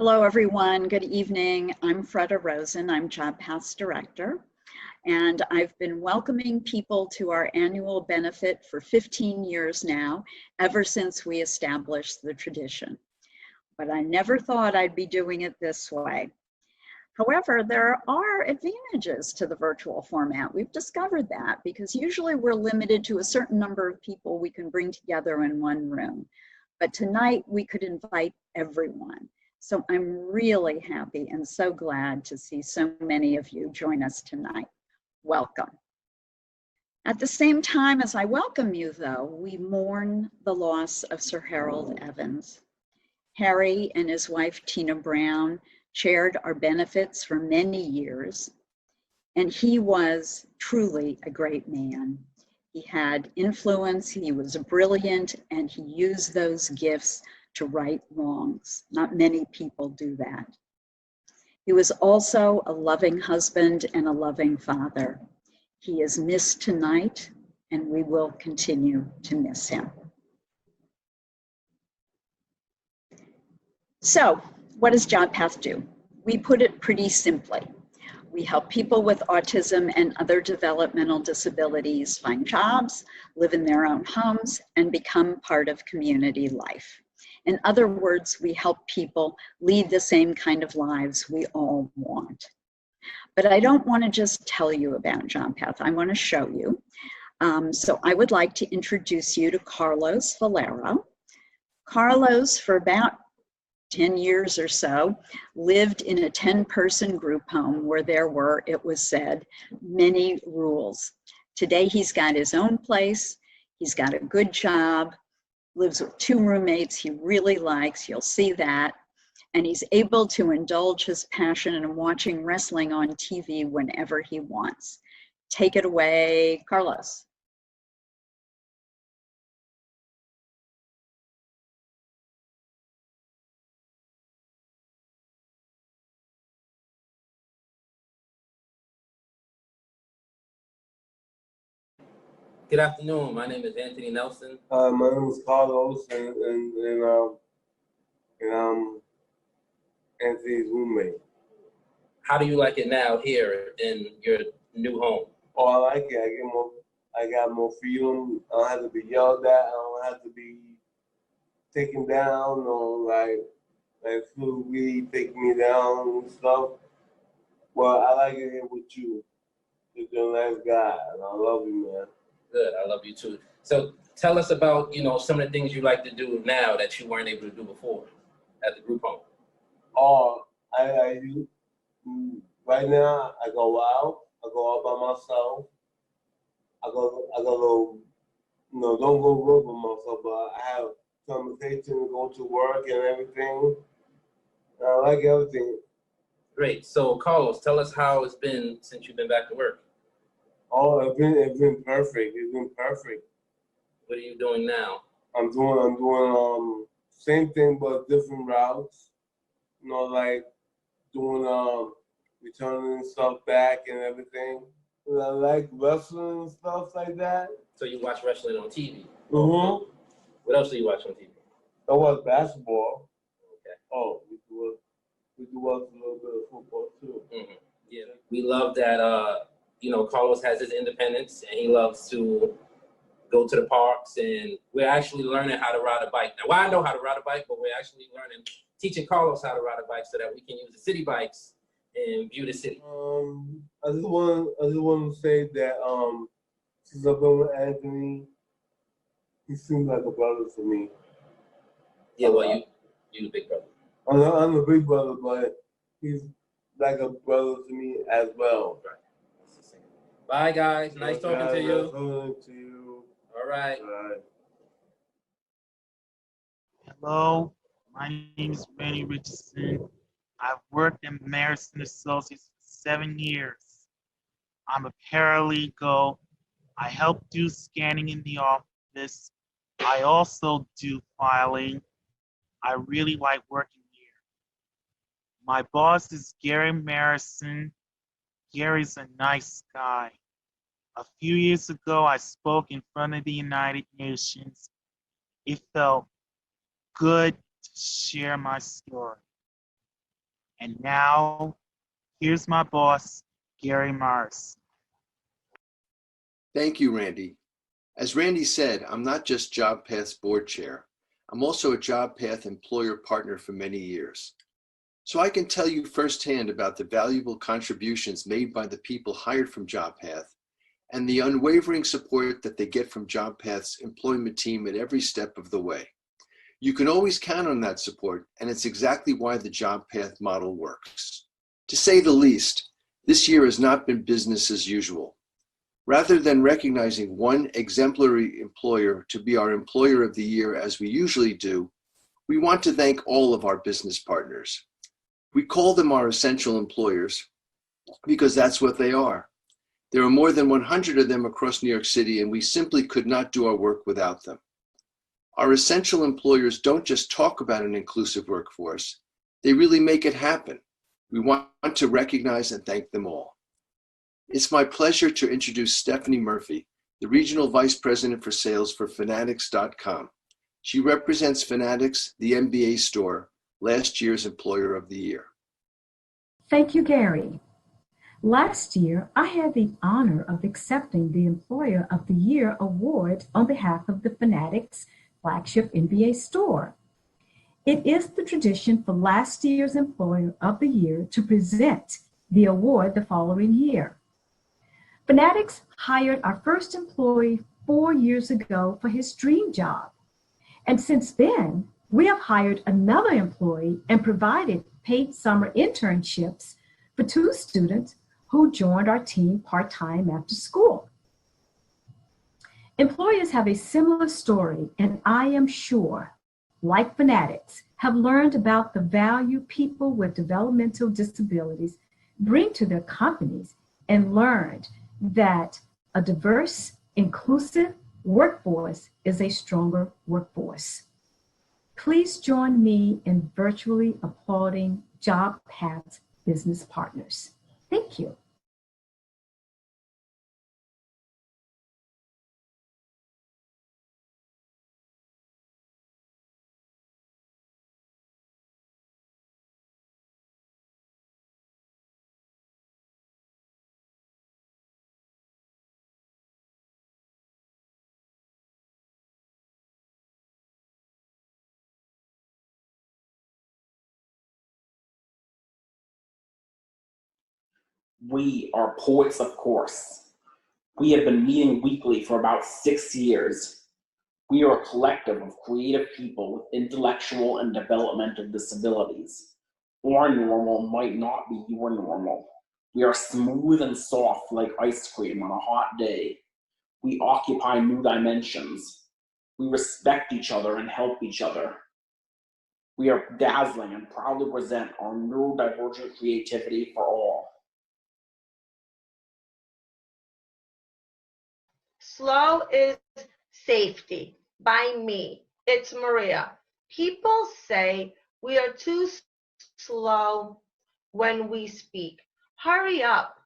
Hello, everyone. Good evening. I'm Freda Rosen. I'm Job Path's director, and I've been welcoming people to our annual benefit for 15 years now, ever since we established the tradition. But I never thought I'd be doing it this way. However, there are advantages to the virtual format. We've discovered that because usually we're limited to a certain number of people we can bring together in one room. But tonight we could invite everyone. So I'm really happy and so glad to see so many of you join us tonight. Welcome. At the same time as I welcome you, though, we mourn the loss of Sir Harold Evans. Harry and his wife, Tina Brown, shared our benefits for many years, and he was truly a great man. He had influence, he was brilliant, and he used those gifts to right wrongs. Not many people do that. He was also a loving husband and a loving father. He is missed tonight, and we will continue to miss him. So, what does Job Path do? We put it pretty simply. We help people with autism and other developmental disabilities find jobs, live in their own homes, and become part of community life. In other words, we help people lead the same kind of lives we all want. But I don't want to just tell you about Job Path. I want to show you. So I would like to introduce you to Carlos Valero. Carlos, for about 10 years or so, lived in a 10-person group home where there were, it was said, many rules. Today, he's got his own place, he's got a good job, lives with 2 roommates he really likes, you'll see that, and he's able to indulge his passion in watching wrestling on TV whenever he wants. Take it away, Carlos. Good afternoon. My name is Anthony Nelson. My name is Carlos, and I'm Anthony's roommate. How do you like it now here in your new home? Oh, I like it. I got more freedom. I don't have to be yelled at. I don't have to be taken down or like people really take me down and stuff. Well, I like it here with you. You're a nice guy, and I love you, man. Good. I love you too. So tell us about, some of the things you like to do now that you weren't able to do before at the group home. Oh, I do. Right now, I go out. I go out by myself. I go, don't go work by myself, but I have conversation, go to work and everything. I like everything. Great. So Carlos, tell us how it's been since you've been back to work. Oh, it's been perfect. It's been perfect. What are you doing now? I'm doing same thing but different routes. Like doing returning stuff back and everything. I like wrestling and stuff like that. So you watch wrestling on TV? Mm-hmm. What else do you watch on TV? I watch basketball. Okay. Oh, we do watch a little bit of football too. Mm-hmm. Yeah. We love that Carlos has his independence and he loves to go to the parks, and we're actually learning how to ride a bike. Now, well, I know how to ride a bike, but we're actually teaching Carlos how to ride a bike so that we can use the city bikes and view the city. I just want to say that since I've been with Anthony, he seems like a brother to me. Yeah, well, you the big brother. I'm a big brother, but he's like a brother to me as well. Right. Bye, guys. Nice talking to you. Nice talking to you. All right. Hello, my name is Benny Richardson. I've worked in Marison Associates for 7 years. I'm a paralegal. I help do scanning in the office. I also do filing. I really like working here. My boss is Gary Marison. Gary's a nice guy. A few years ago, I spoke in front of the United Nations. It felt good to share my story. And now, here's my boss, Gary Mars. Thank you, Randy. As Randy said, I'm not just JobPath's board chair. I'm also a JobPath employer partner for many years. So I can tell you firsthand about the valuable contributions made by the people hired from JobPath and the unwavering support that they get from JobPath's employment team at every step of the way. You can always count on that support, and it's exactly why the JobPath model works. To say the least, this year has not been business as usual. Rather than recognizing one exemplary employer to be our Employer of the Year as we usually do, we want to thank all of our business partners. We call them our essential employers because that's what they are. There are more than 100 of them across New York City, and we simply could not do our work without them. Our essential employers don't just talk about an inclusive workforce, they really make it happen. We want to recognize and thank them all. It's my pleasure to introduce Stephanie Murphy, the Regional Vice President for Sales for Fanatics.com. She represents Fanatics, the MBA store, last year's Employer of the Year. Thank you, Gary. Last year, I had the honor of accepting the Employer of the Year award on behalf of the Fanatics flagship MBA store. It is the tradition for last year's Employer of the Year to present the award the following year. Fanatics hired our first employee 4 years ago for his dream job. And since then, we have hired another employee and provided paid summer internships for 2 students who joined our team part-time after school. Employers have a similar story, and I am sure, like Fanatics, have learned about the value people with developmental disabilities bring to their companies and learned that a diverse, inclusive workforce is a stronger workforce. Please join me in virtually applauding JobPath's business partners. Thank you. We are Poets of Course. We have been meeting weekly for about 6 years. We are a collective of creative people with intellectual and developmental disabilities. Our normal might not be your normal. We are smooth and soft like ice cream on a hot day. We occupy new dimensions. We respect each other and help each other. We are dazzling and proudly present our neurodivergent creativity for all. Slow is safety by me. It's Maria. People say we are too slow when we speak. Hurry up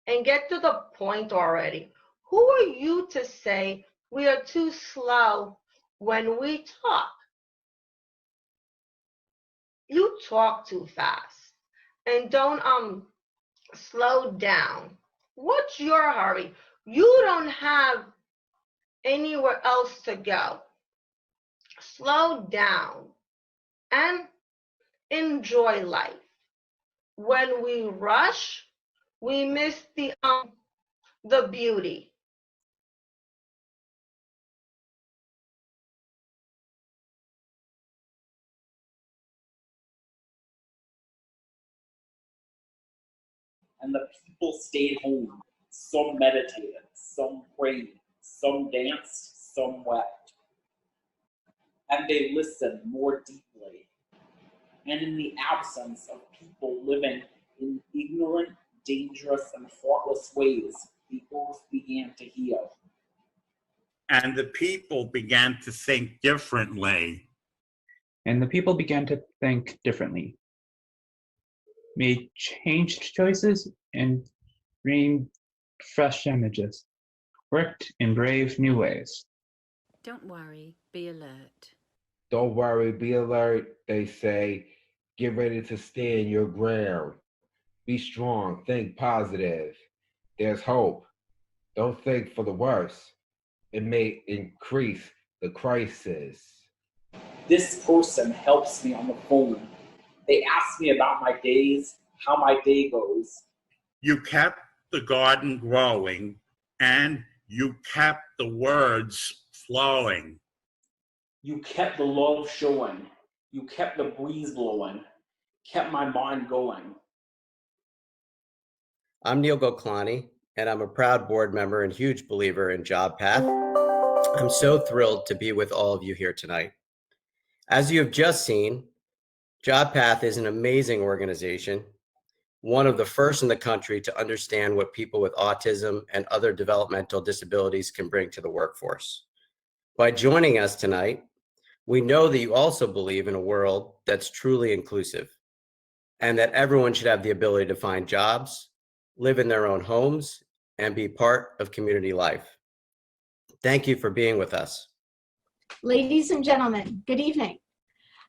and get to the point already. Who are you to say we are too slow when we talk? You talk too fast and don't slow down. What's your hurry? You don't have anywhere else to go. Slow down and enjoy life. When we rush, we miss the beauty. And the people stayed home. Some meditated, some prayed, some danced, some wept. And they listened more deeply. And in the absence of people living in ignorant, dangerous, and thoughtless ways, the earth began to heal. And the people began to think differently. And the people began to think differently, made changed choices, and dreamed fresh images, worked in brave new ways. Don't worry, be alert. Don't worry, be alert, they say. Get ready to stand your ground. Be strong. Think positive. There's hope. Don't think for the worst. It may increase the crisis. This person helps me on the phone. They ask me about my days, how my day goes. You kept the garden growing and you kept the words flowing. You kept the love showing. You kept the breeze blowing. Kept my mind going. I'm Neil Goklani, and I'm a proud board member and huge believer in JobPath. I'm so thrilled to be with all of you here tonight. As you have just seen, JobPath is an amazing organization, one of the first in the country to understand what people with autism and other developmental disabilities can bring to the workforce. By joining us tonight, we know that you also believe in a world that's truly inclusive and that everyone should have the ability to find jobs, live in their own homes, and be part of community life. Thank you for being with us. Ladies and gentlemen, good evening.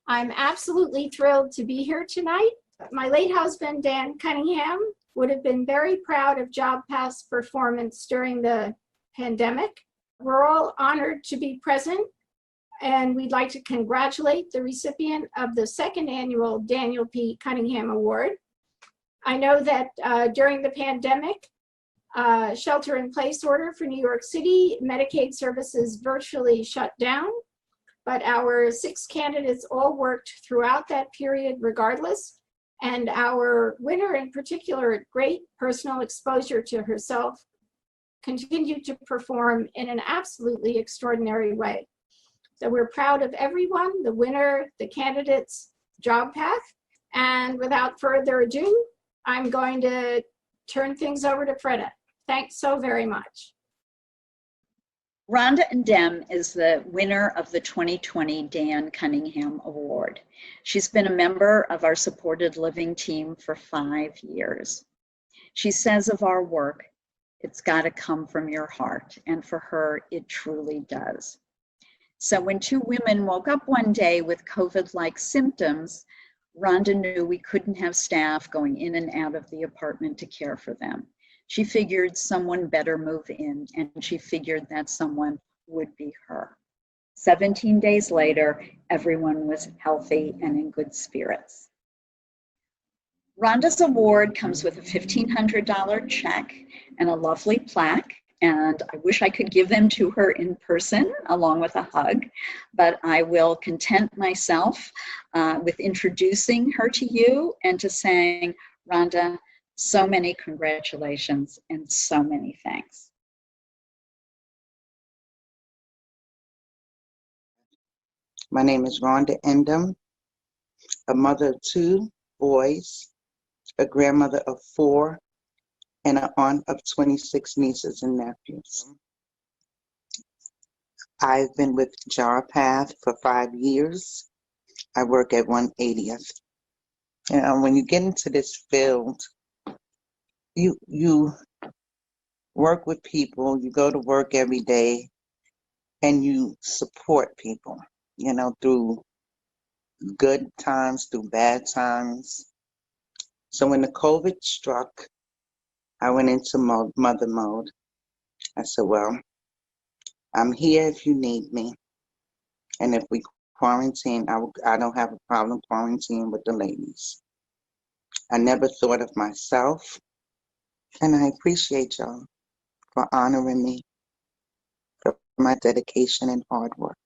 I'm absolutely thrilled to be here tonight. My late husband, Dan Cunningham, would have been very proud of JobPath's performance during the pandemic. We're all honored to be present, and we'd like to congratulate the recipient of the second annual Daniel P. Cunningham Award. I know that during the pandemic, shelter-in-place order for New York City, Medicaid services virtually shut down, but our 6 candidates all worked throughout that period regardless, and our winner in particular, at great personal exposure to herself, continued to perform in an absolutely extraordinary way. So we're proud of everyone, the winner, the candidates, JobPath, and without further ado, I'm going to turn things over to Freda. Thanks so very much. Rhonda Ndem is the winner of the 2020 Dan Cunningham Award. She's been a member of our supported living team for 5 years. She says of our work, it's got to come from your heart, and for her, it truly does. So when 2 women woke up one day with COVID-like symptoms, Rhonda knew we couldn't have staff going in and out of the apartment to care for them. She figured someone better move in, and she figured that someone would be her. 17 days later, everyone was healthy and in good spirits. Rhonda's award comes with a $1,500 check and a lovely plaque, and I wish I could give them to her in person along with a hug, but I will content myself with introducing her to you and to saying, Rhonda, so many congratulations and so many thanks. My name is Rhonda Ndem, a mother of 2 boys, a grandmother of 4, and an aunt of 26 nieces and nephews. I've been with JobPath for 5 years. I work at 180th. When you get into this field, you work with people, you go to work every day, and you support people, through good times, through bad times. So when the COVID struck, I went into mother mode. I said, well, I'm here if you need me. And if we quarantine, I don't have a problem quarantining with the ladies. I never thought of myself. And I appreciate y'all for honoring me, for my dedication and hard work.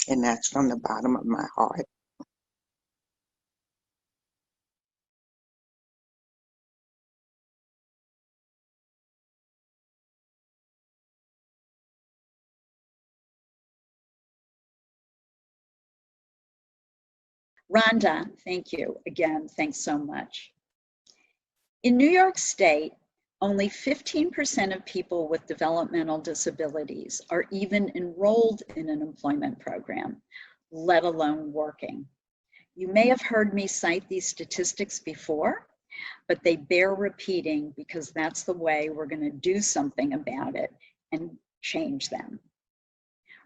And that's from the bottom of my heart. Rhonda, thank you again. Thanks so much. In New York State, only 15% of people with developmental disabilities are even enrolled in an employment program, let alone working. You may have heard me cite these statistics before, but they bear repeating because that's the way we're going to do something about it and change them.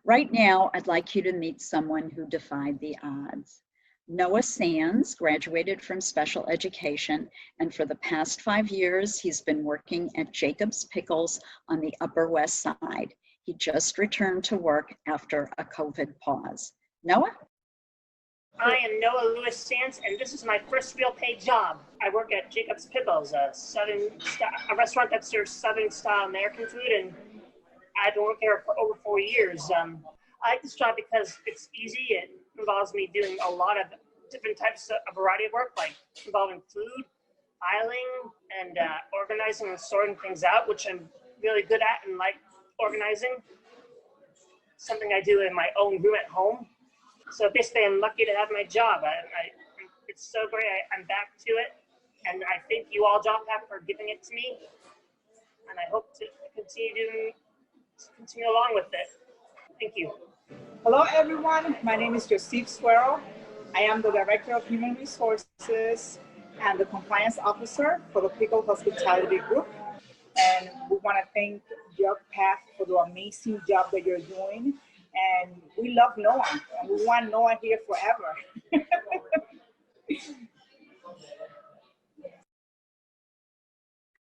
Right now, I'd like you to meet someone who defied the odds. Noah Sands graduated from special education, and for the past 5 years, he's been working at Jacob's Pickles on the Upper West Side. He just returned to work after a COVID pause. Noah? I am Noah Lewis Sands, and this is my first real paid job. I work at Jacob's Pickles, a restaurant that serves Southern-style American food, and I've been working here for over 4 years. I like this job because it's easy. It involves me doing a lot of different types of a variety of work, like involving food, aisling, and organizing and sorting things out, which I'm really good at and like organizing. Something I do in my own room at home. So basically, I'm lucky to have my job. It's so great. I'm back to it. And I thank you all, JobPath, for giving it to me. And I hope to continue along with it. Thank you. Hello, everyone. My name is Joseph Suero. I am the Director of Human Resources and the Compliance Officer for the Pickle Hospitality Group. And we want to thank JobPath for the amazing job that you're doing. And we love Noah, and we want Noah here forever.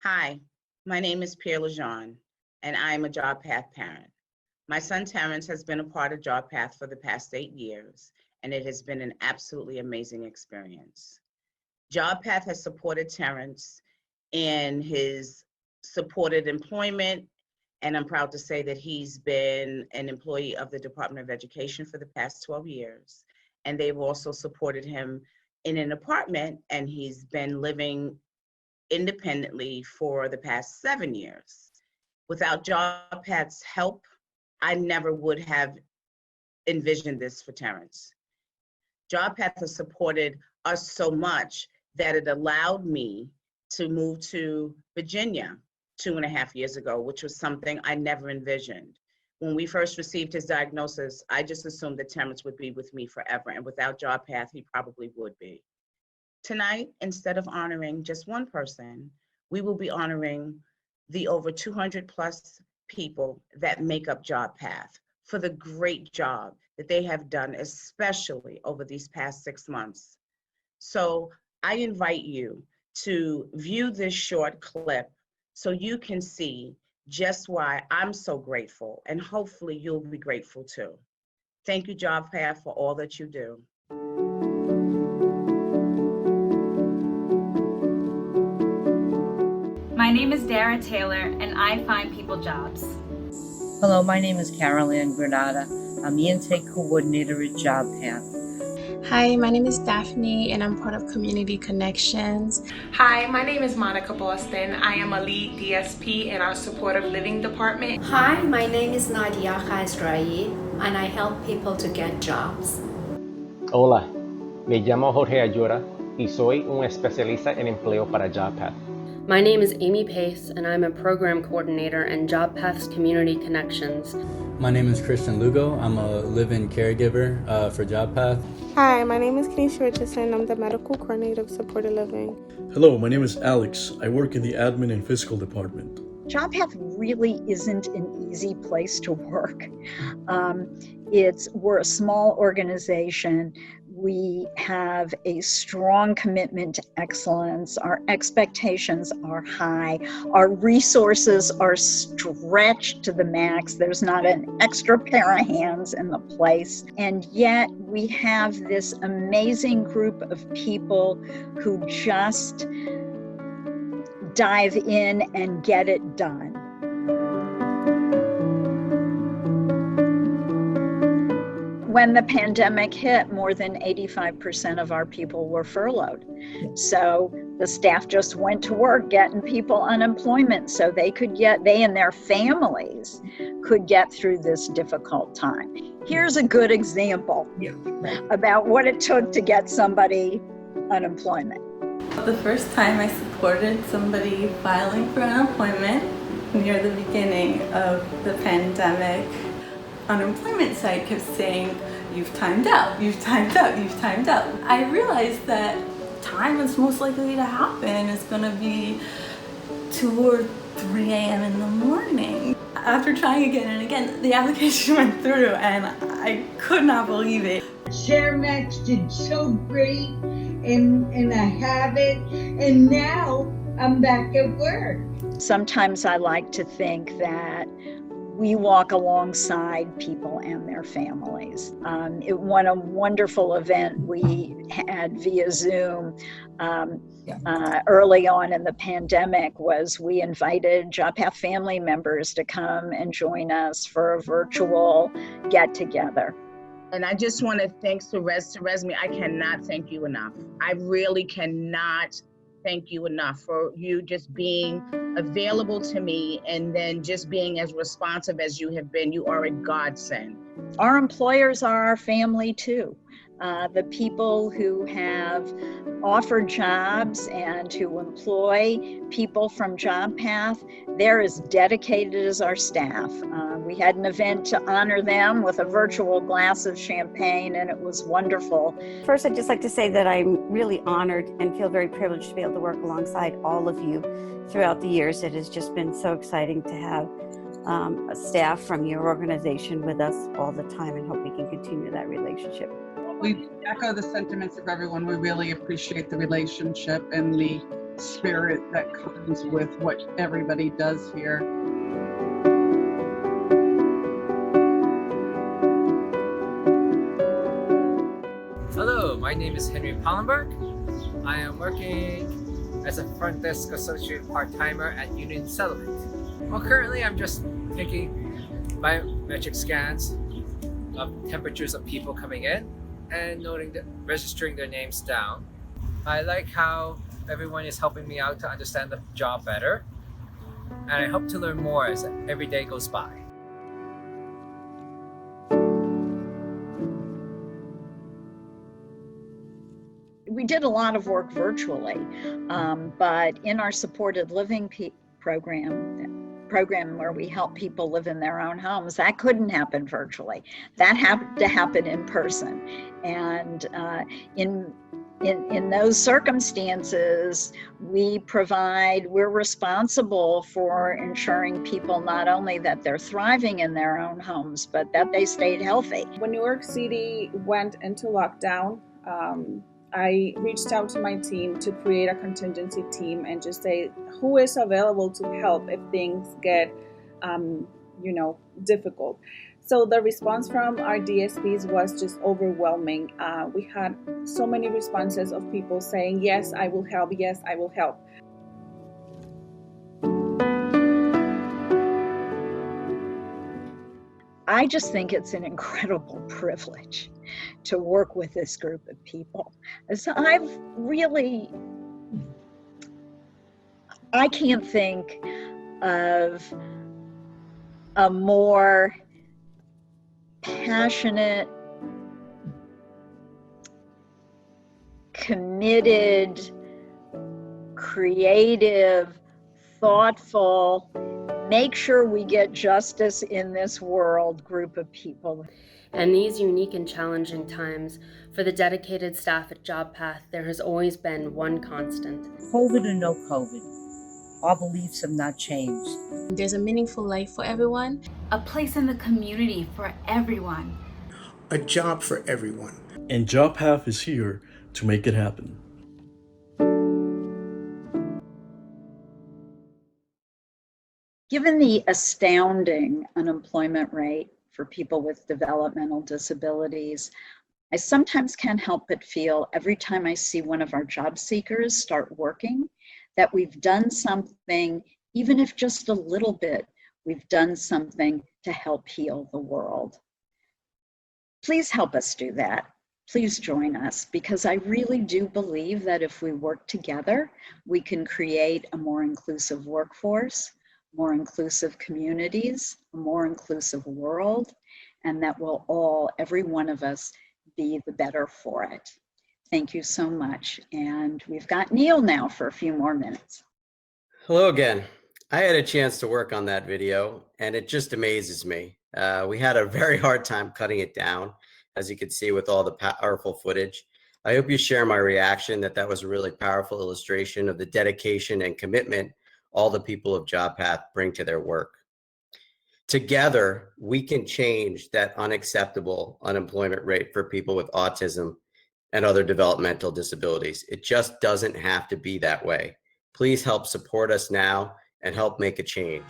Hi, my name is Pierre Lejeune, and I am a JobPath parent. My son Terrence has been a part of JobPath for the past 8 years, and it has been an absolutely amazing experience. JobPath has supported Terrence in his supported employment, and I'm proud to say that he's been an employee of the Department of Education for the past 12 years. And they've also supported him in an apartment, and he's been living independently for the past 7 years. Without JobPath's help, I never would have envisioned this for Terrence. JobPath has supported us so much that it allowed me to move to Virginia 2.5 years ago, which was something I never envisioned. When we first received his diagnosis, I just assumed that Terrence would be with me forever, and without JobPath, he probably would be. Tonight, instead of honoring just one person, we will be honoring the over 200 plus people that make up JobPath for the great job that they have done, especially over these past 6 months. So I invite you to view this short clip so you can see just why I'm so grateful, and hopefully you'll be grateful too. Thank you, JobPath, for all that you do. My name is Dara Taylor, and I find people jobs. Hello, my name is Carol Ann Granada. I'm the intake coordinator at JobPath. Hi, my name is Daphne, and I'm part of Community Connections. Hi, my name is Monica Boston. I am a lead DSP in our supportive living department. Hi, my name is Nadia Khazrai, and I help people to get jobs. Hola, me llamo Jorge Ayura y soy un especialista en empleo para JobPath. My name is Amy Pace, and I'm a program coordinator in JobPath's Community Connections. My name is Christian Lugo. I'm a live-in caregiver for JobPath. Hi, my name is Kenisha Richardson. I'm the medical coordinator of supported living. Hello, my name is Alex. I work in the admin and fiscal department. JobPath really isn't an easy place to work. We're a small organization. We have a strong commitment to excellence. Our expectations are high. Our resources are stretched to the max. There's not an extra pair of hands in the place. And yet we have this amazing group of people who just dive in and get it done. When the pandemic hit, more than 85% of our people were furloughed. So the staff just went to work getting people unemployment so they and their families could get through this difficult time. Here's a good example about what it took to get somebody unemployment. The first time I supported somebody filing for unemployment near the beginning of the pandemic, unemployment site kept saying, "You've timed out, you've timed out, you've timed out." I realized that time that's most likely to happen is going to be 2 or 3 a.m. in the morning. After trying again and again, the application went through, and I could not believe it. ShareMax did so great, and I have it, and now I'm back at work. Sometimes I like to think that we walk alongside people and their families. One a wonderful event we had via Zoom early on in the pandemic was we invited Job Path family members to come and join us for a virtual get-together. And I just want to thank Resmi. I cannot thank you enough. I really cannot thank you enough for you just being available to me and then just being as responsive as you have been. You are a godsend. Our employers are our family too. The people who have offered jobs and who employ people from Job Path, they're as dedicated as our staff. We had an event to honor them with a virtual glass of champagne, and it was wonderful. First, I'd just like to say that I'm really honored and feel very privileged to be able to work alongside all of you throughout the years. It has just been so exciting to have a staff from your organization with us all the time, and hope we can continue that relationship. We echo the sentiments of everyone. We really appreciate the relationship and the spirit that comes with what everybody does here. Hello, my name is Henry Pallenberg. I am working as a front desk associate part-timer at Union Settlement. Well, currently I'm just taking biometric scans of temperatures of people coming in and registering their names down. I like how everyone is helping me out to understand the job better, and I hope to learn more as every day goes by. We did a lot of work virtually, but in our supported living program where we help people live in their own homes, that couldn't happen virtually. That had to happen in person. And in those circumstances, we're responsible for ensuring people not only that they're thriving in their own homes, but that they stayed healthy. When New York City went into lockdown, I reached out to my team to create a contingency team and just say, who is available to help if things get, difficult. So the response from our DSPs was just overwhelming. We had so many responses of people saying, yes, I will help. Yes, I will help. I just think it's an incredible privilege to work with this group of people. So I can't think of a more passionate, committed, creative, thoughtful, make sure we get justice in this world group of people. In these unique and challenging times, for the dedicated staff at Job Path, there has always been one constant. COVID or no COVID, our beliefs have not changed. There's a meaningful life for everyone. A place in the community for everyone. A job for everyone. And Job Path is here to make it happen. Given the astounding unemployment rate for people with developmental disabilities, I sometimes can't help but feel every time I see one of our job seekers start working that we've done something, even if just a little bit, we've done something to help heal the world. Please help us do that. Please join us, because I really do believe that if we work together, we can create a more inclusive workforce, more inclusive communities, a more inclusive world, and that will all, every one of us, be the better for it. Thank you so much. And we've got Neil now for a few more minutes. Hello again. I had a chance to work on that video, and it just amazes me. We had a very hard time cutting it down, as you can see with all the powerful footage. I hope you share my reaction that was a really powerful illustration of the dedication and commitment all the people of Job Path bring to their work. Together, we can change that unacceptable unemployment rate for people with autism and other developmental disabilities. It just doesn't have to be that way. Please help support us now and help make a change.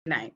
night.